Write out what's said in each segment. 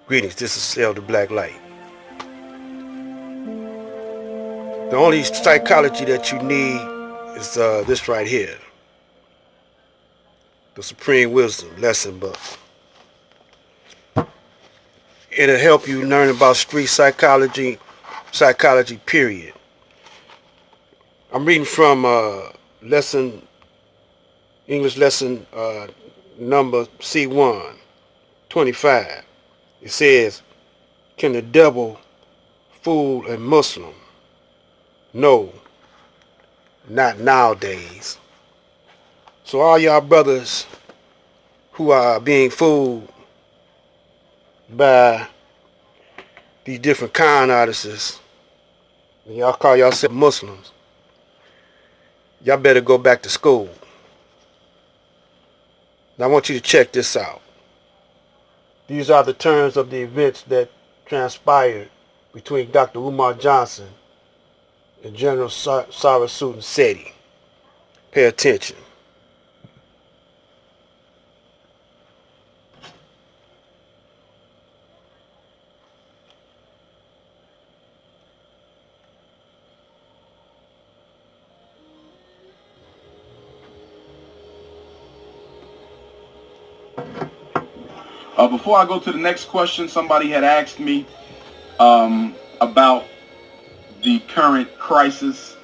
Greetings, this is Elder Black Light. The only psychology that you need is this right here. The Supreme Wisdom Lesson Book. It'll help you learn about street psychology period. I'm reading from English lesson number C1, 25. It says, can the devil fool a Muslim? No, not nowadays. So all y'all brothers who are being fooled by these different con artists, and y'all call yourself Muslims, y'all better go back to school. Now I want you to check this out. These are the terms of the events that transpired between Dr. Umar Johnson and General Sarasuddin Seti. Pay attention. Before I go to the next question, somebody had asked me about the current crisis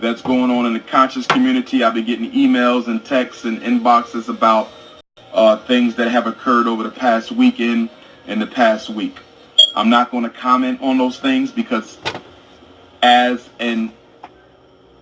that's going on in the conscious community. I've been getting emails and texts and inboxes about things that have occurred over the past weekend and the past week. I'm not going to comment on those things because as an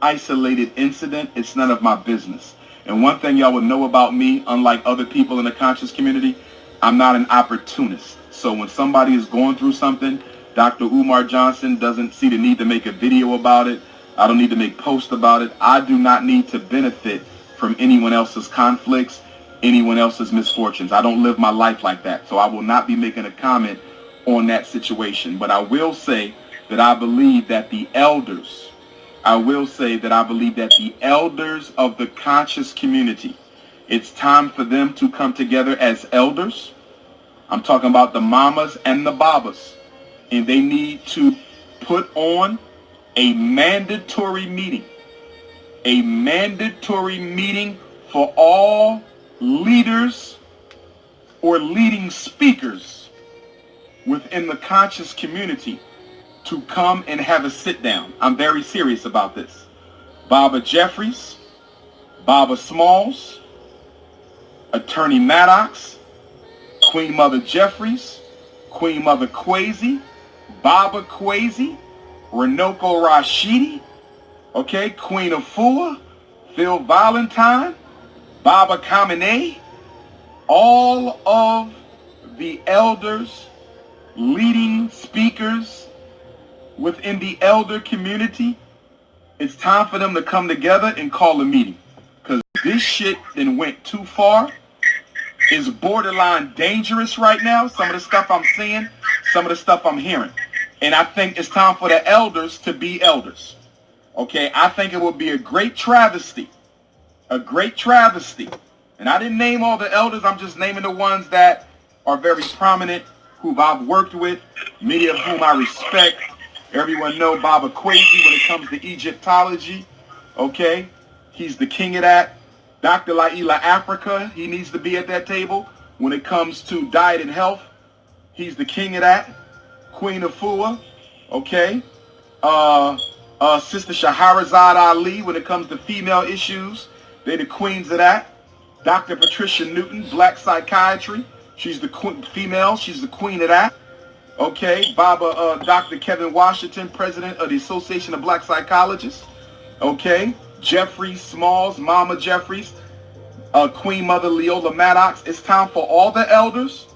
isolated incident, it's none of my business. And one thing y'all would know about me, unlike other people in the conscious community, I'm not an opportunist. So when somebody is going through something, Dr. Umar Johnson doesn't see the need to make a video about it. I don't need to make posts about it. I do not need to benefit from anyone else's conflicts, anyone else's misfortunes. I don't live my life like that. So I will not be making a comment on that situation. But I will say that I believe that the elders, of the conscious community, it's time for them to come together as elders. I'm talking about the mamas and the babas. And they need to put on a mandatory meeting. A mandatory meeting for all leaders or leading speakers within the conscious community to come and have a sit down. I'm very serious about this. Baba Jeffries, Baba Smalls, Attorney Maddox, Queen Mother Jeffries, Queen Mother Kwesi, Baba Kwesi, Renoko Rashidi, okay, Queen Afua, Phil Valentine, Baba Khamenei, all of the elders, leading speakers within the elder community, it's time for them to come together and call a meeting. Because this shit then went too far. Is borderline dangerous right now. Some of the stuff I'm seeing, some of the stuff I'm hearing. And I think it's time for the elders to be elders. Okay, I think it would be a great travesty. A great travesty. And I didn't name all the elders, I'm just naming the ones that are very prominent, who I've worked with, many of whom I respect. Everyone know Baba Kwesi when it comes to Egyptology. Okay, he's the king of that. Dr. Laila Africa, he needs to be at that table. When it comes to diet and health, he's the king of that. Queen Afua, okay. Sister Shahrazad Ali, when it comes to female issues, they're the queens of that. Dr. Patricia Newton, black psychiatry, she's the female, she's the queen of that. Okay, Dr. Kevin Washington, president of the Association of Black Psychologists. Okay. Jeffries, Smalls, Mama Jeffries, Queen Mother Leola Maddox. It's time for all the elders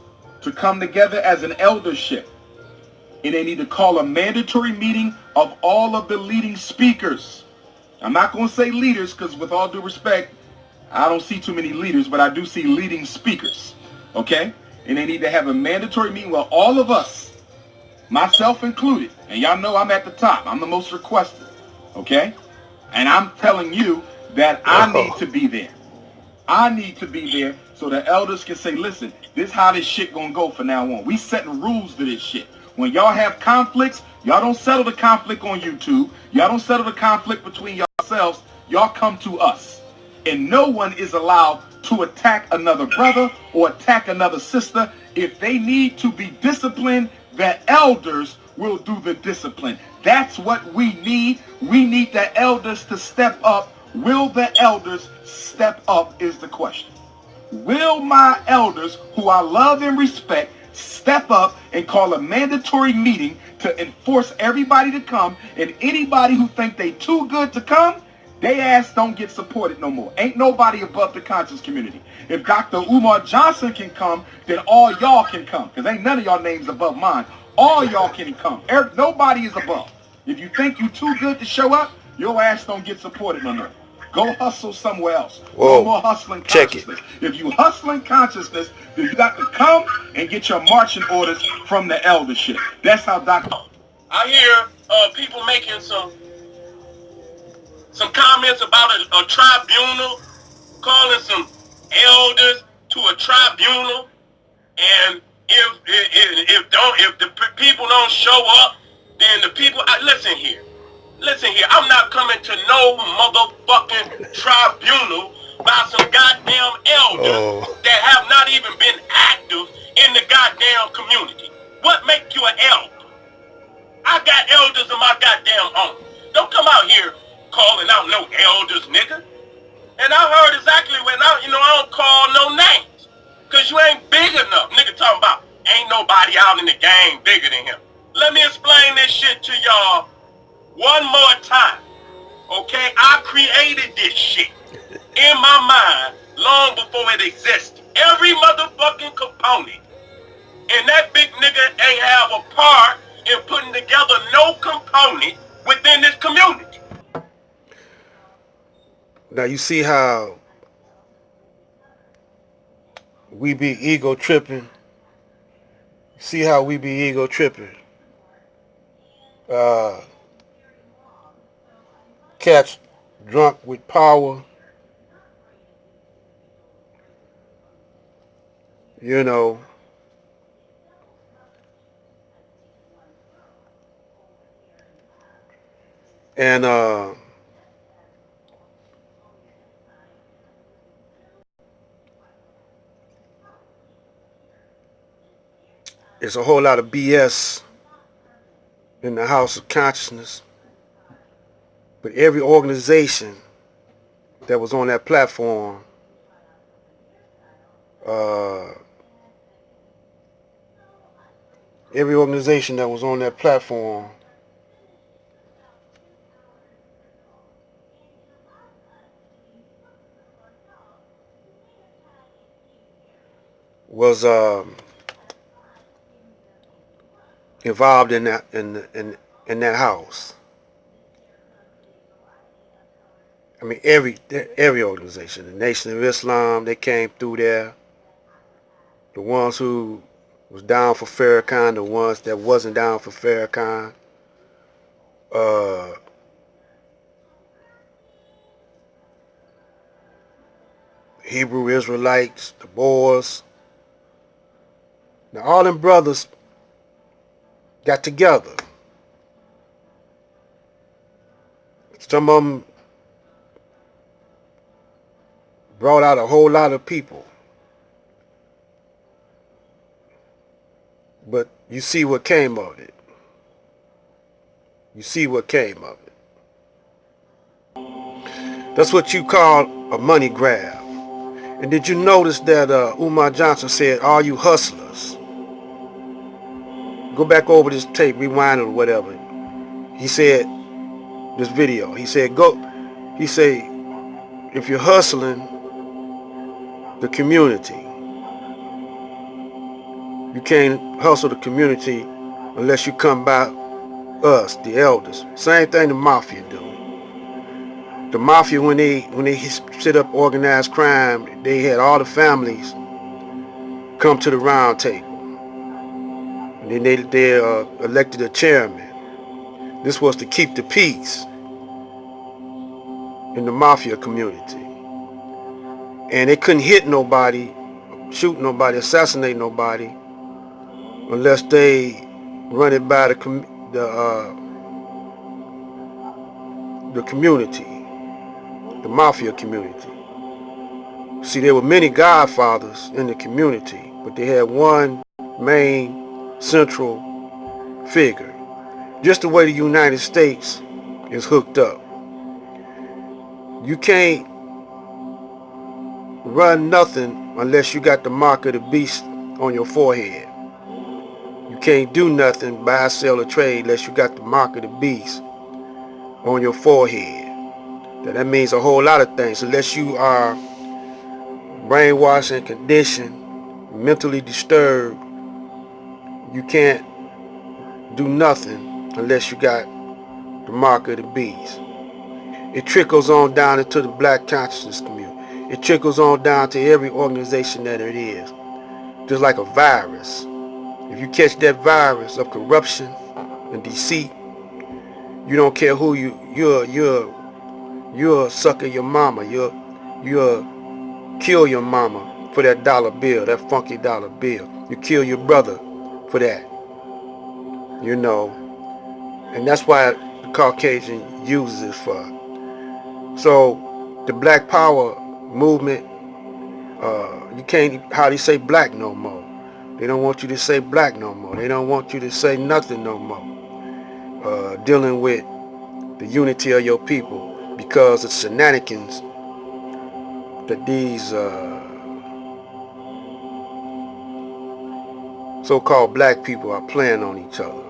to come together as an eldership. And they need to call a mandatory meeting of all of the leading speakers. I'm not going to say leaders because with all due respect, I don't see too many leaders, but I do see leading speakers. Okay? And they need to have a mandatory meeting where all of us, myself included, and y'all know I'm at the top. I'm the most requested. Okay? And I'm telling you that I need to be there. I need to be there so the elders can say, listen, This is how this shit gonna go from now on. We setting rules to this shit. When y'all have conflicts, y'all don't settle the conflict on YouTube. Y'all don't settle the conflict between yourselves. Y'all come to us. And no one is allowed to attack another brother or attack another sister. If they need to be disciplined, the elders will do the discipline. That's what we need. We need the elders to step up. Will the elders step up is the question. Will my elders, who I love and respect, step up and call a mandatory meeting to enforce everybody to come, and anybody who think they too good to come, they ass don't get supported no more. Ain't nobody above the conscious community. If Dr. Umar Johnson can come, then all y'all can come, because ain't none of y'all names above mine. All y'all can come. Nobody is above. If you think you too good to show up, your ass don't get supported no more. Go hustle somewhere else. Whoa. No more hustling consciousness. If you hustling consciousness, then you got to come and get your marching orders from the eldership. That's how Dr. I hear people making some comments about a tribunal, calling some elders to a tribunal, and if the people don't show up, then the people. Listen here. I'm not coming to no motherfucking tribunal by some goddamn elders that have not even been active in the goddamn community. What make you an elder? I got elders in my goddamn home. Don't come out here calling out no elders, nigga. And I heard exactly when I don't call no names. Cause you ain't big enough. Nigga talking about ain't nobody out in the game bigger than him. Let me explain this shit to y'all one more time. Okay? I created this shit in my mind long before it existed. Every motherfucking component. And that big nigga ain't have a part in putting together no component within this community. Now you see how we be ego tripping. See how we be ego tripping. Cats drunk with power. You know. And it's a whole lot of BS in the house of consciousness. But every organization that was on that platform was involved in that house. I mean, every organization, the Nation of Islam, they came through there. The ones who was down for Farrakhan, the ones that wasn't down for Farrakhan. Hebrew Israelites, the Boers. Now all them brothers got together. Some of them brought out a whole lot of people. But you see what came of it. You see what came of it. That's what you call a money grab. And did you notice that Umar Johnson said, all you hustlers, go back over this tape, rewind it or whatever. He said, this video, he said, if you're hustling the community, you can't hustle the community unless you come by us, the elders. Same thing the mafia do. The mafia, when they set up organized crime, they had all the families come to the round table. And then they elected a chairman. This was to keep the peace in the mafia community. And they couldn't hit nobody shoot nobody, assassinate nobody, unless they run it by the community, the mafia community. See, there were many godfathers in the community, but they had one main central figure. Just the way the United States is hooked up. You can't run nothing unless you got the mark of the beast on your forehead. You can't do nothing, buy, sell, or trade unless you got the mark of the beast on your forehead. That means a whole lot of things. Unless you are brainwashed and conditioned, mentally disturbed, you can't do nothing unless you got the mark of the beast. It trickles on down into the black consciousness community. It trickles on down to every organization that it is. Just like a virus. If you catch that virus of corruption and deceit, you don't care who you'll sucker your mama. You'll kill your mama for that dollar bill, that funky dollar bill. You kill your brother for that. You know. And that's why the Caucasian uses it for. So the Black Power movement, you can't hardly say black no more. They don't want you to say black no more. They don't want you to say nothing no more. Dealing with the unity of your people, because of shenanigans that these so-called black people are playing on each other.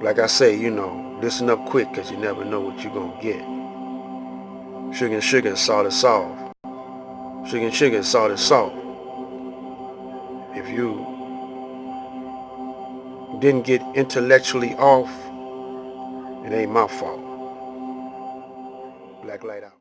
Like I say, you know, listen up quick, because you never know what you're going to get. Sugar and sugar and salt is salt. Sugar and sugar and salt is salt. If you didn't get intellectually off, it ain't my fault. Black light out.